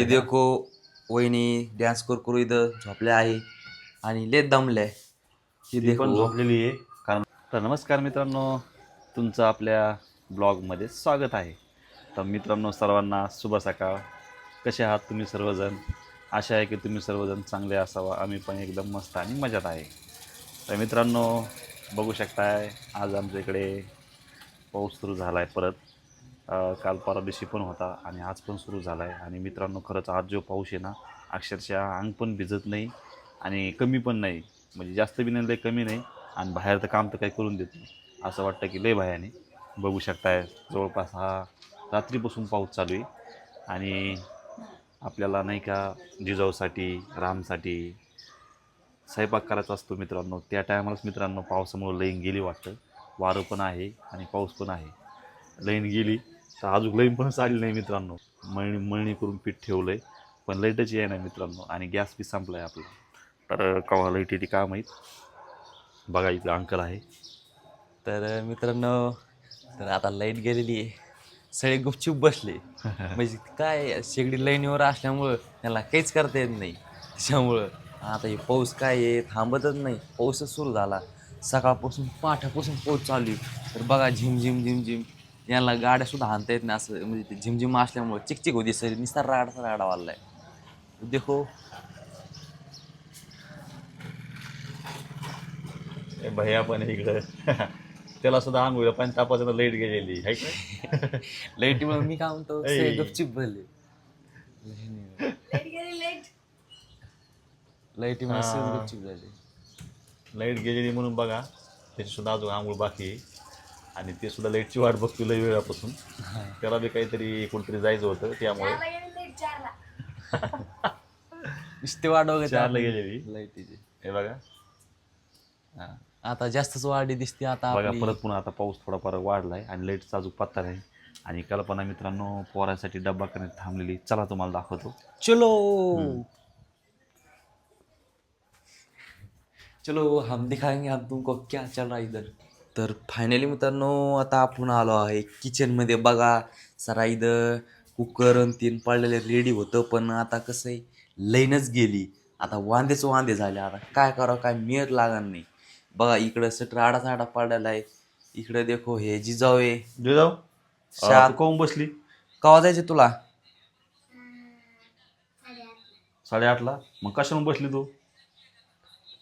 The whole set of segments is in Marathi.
हे देखो वहिनी डॅन्स करू इथं झोपल्या आहे आणि लय दमल्या. हे ती पण देखो झोपलेली आहे. कारण तर नमस्कार मित्रांनो, तुमचं आपल्या ब्लॉगमध्ये स्वागत आहे. तर मित्रांनो, सर्वांना शुभ सकाळ. कसे आहात तुम्ही सर्वजण? आशा आहे की तुम्ही सर्वजण चांगले असावा. आम्ही पण एकदम मस्त आणि मजेत आहे. तर मित्रांनो, बघू शकताय आज आमच्या इकडे पाऊस सुरू झाला आहे परत. काल परवा दिवशी पण होता आणि आज पण सुरू झाला आहे. आणि मित्रांनो, खरंच आज जो पाऊस आहे ना, अक्षरशः अंग पण भिजत नाही आणि कमी पण नाही. म्हणजे जास्त बी नाही, लय कमी नाही. आणि बाहेर तर काम तर काही करून देत नाही. असं वाटतं की लय भयाने. बघू शकताय जवळपास हा रात्रीपासून पाऊस चालू आहे. आणि आपल्याला नाही का जिजाऊसाठी, रामसाठी स्वयंपाक करायचा असतो मित्रांनो. त्या टायमालाच मित्रांनो पावसामुळं लाईन गेली वाटतं. वारं पण आहे आणि पाऊस पण आहे. लाईन गेली तर अजून लाईन पण आली नाही मित्रांनो. मळणी करून पीठ ठेवलं आहे, पण लाईटच आहे नाही मित्रांनो. आणि गॅस बी संपला आहे आपला. तर केव्हा लाईट येते काय माहीत. बघा इथं अंकल आहे. तर मित्रांनो, तर आता लाईट गेलेली आहे. सगळे गुपचूप बसले. म्हणजे काय शेगडी लाईनीवर असल्यामुळं त्याला काहीच करता येत नाही. त्याच्यामुळं आता हे पाऊस काय आहे थांबतच नाही. पाऊसच सुरू झाला. सकाळपासून पाठापासून पाऊस चालू आहे. तर बघा झिमझिम झिमझिम. यांना गाड्या सुद्धा हाणता येत नाही असं, म्हणजे ते झिमझिम असल्यामुळं चिकचिक होती सर निस्तार राडा वाढलाय. देखो भैया पण आहे इकडं. त्याला सुद्धा आंघोळीला पण तापाचं लाईट गेलेली आहे का? लाईटीमुळे मी काय म्हणतो सगळे ऐ, गपचिप भरले. लाईटीमुळे सगळेच हा, गपचिप झाले. लाईट गेलेली म्हणून बघा त्याची सुद्धा अजून आंघोळ बाकी आहे. आणि ते सुद्धा लाईटची वाट बघतो लई वेळापासून. त्याला बी काहीतरी कुठेतरी जायचं होतं त्यामुळे नुसते वाट बघत चारला आपण गेलेली. लाईटीची. हे बघा. हा. आता जास्तच वाढी दिसते आता बघा आपली. परत पुन्हा आता पाऊस थोडाफार वाढला आहे आणि लाईटचा अजून पत्ता नाही. आणि कल्पना मित्रांनो पोरासाठी डब्बा करण्यात थांबलेली. चला तुम्हाला दाखवतो. चलो चलो हम दिखाएंगे हम तुमको क्या चल रहा है इधर. तर फायनली मित्रांनो आता आपण आलो आहे किचन मध्ये. बघा सरा इथं कुकर आणि तीन पडलेले रेडी होतं, पण आता कसं आहे लाईनच गेली. आता वांदे झाले. आता काय करावं काय मेळ लागणार नाही. बघा इकडं सटर आडा पडलेला आहे. इकडे देखो हे जिजाऊ आहे. जे जाऊ. तू शात काहून बसली कवा जायचे तुला? 8:30ला? मग कशाला बसली तू?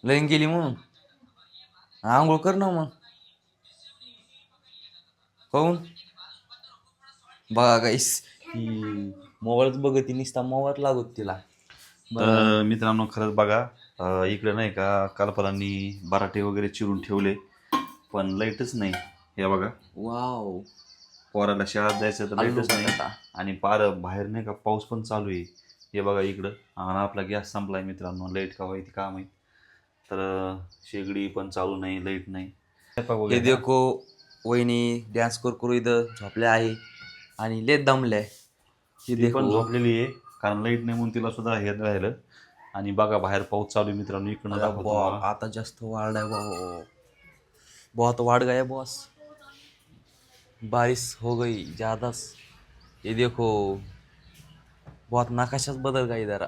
लाईन गेली म्हणून आंघोळ कर ना मग. काहून? बघा गाईस ही मोबाईलच बघत नुसता मोबाईल लागत तिला. तर मित्रांनो खरंच बघा, इकडे नाही का कल्पनांनी बराटे वगैरे चिरून ठेवले, पण लाईटच नाही. हे बघा, वाव पोराला शाळेत जायचं तर आलू लाईटच नाही. बटाटा. आणि पार बाहेर नाही का पाऊस पण चालू आहे. हे बघा इकडं. आणि आपला गॅस संपलाय मित्रांनो. लाईट का व्हायची का माहीत. तर शेगडी पण चालू नाही, लाईट नाही. स्वयंपाक हे वगैरे देखो वहिनी डॅन्स करू इथं झोपल्या आहे आणि लय दमल्या. हे ती पण देखो झोपलेली आहे, कारण लाईट नाही म्हणून तिला सुद्धा हे राहिलं. आणि बघा बाहेर पाऊस चालू आहे मित्रांनो. इकडनं दाखवतो तुम्हाला. आता जास्त वाढलाय भाऊ. बहुत वाढ गया बॉस. बारिश हो गई ज्यादा. ये देखो बहुत नकाशाच बदल गई जरा.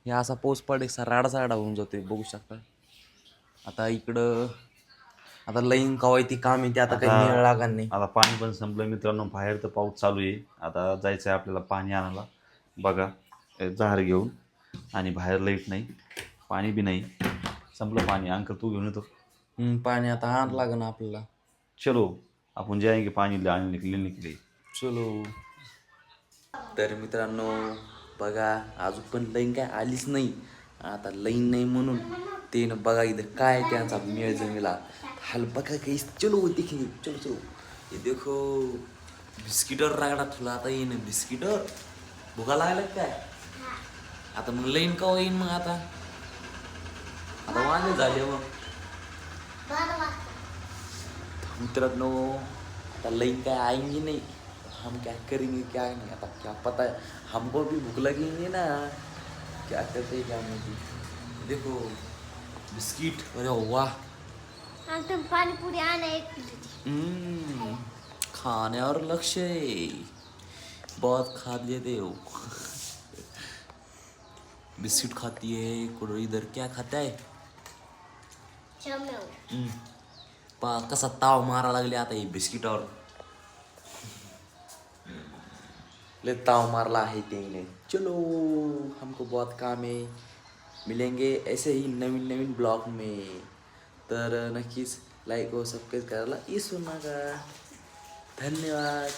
हे असा पाऊस पडायचा राडा होऊन जातोय बघू शकता. आता इकडं आता लाईन कवाय ती काम येते आता काही मेळ लागणार नाही. आता पाणी पण संपलं मित्रांनो. बाहेर तर पाऊस चालू आहे. आता जायचं आहे आपल्याला पाणी आणायला. बघा जार घेऊन. आणि बाहेर लाईट नाही, पाणी बी नाही, संपलं पाणी. अंकल तू घेऊन येतो. पाणी आता आण लागणार आपल्याला. चलो आपण जाएंगे पाणी लेने के लिए. चलो. तर मित्रांनो बघा अजून पण लाईन काय आलीच नाही. आता लाईन नाही म्हणून ते न बघा इथं काय त्यांचा मेळ जमेला. हाल बघा काही. चलो देखील चलो चलो. हे देखो बिस्किटर रागडा तुला आता येईन बिस्किटर. भुका लागला काय? आता मग लाईन का येईन मग आता वांदे झाले मग मित्रांनो. आता लाईन काय आएंगी नहीं, हम क्या करेंगे क्या नहीं. आता क्या पता है, हमको भी भूख लगेंगे ना. क्या करते हैं क्या नहीं. देखो बिस्किट. अरे वाह. तुम पानी पूरी आना एक प्लेट. खाण्यावर लक्ष आहे. बहुत खा लेते हो। बिस्किट खाती है, कुछ इधर क्या खाता है? चमेव पा कसा ताव मारा लागले आता हे बिस्किटावर. ले ताव मारला आहे त्याने. चलो हमको बहुत काम है. मिलेंगे ऐसे ही नवीन नवीन ब्लॉग में. तर नक्कीच लाईक व सबस्क्राईब करायला विसरू नका. धन्यवाद.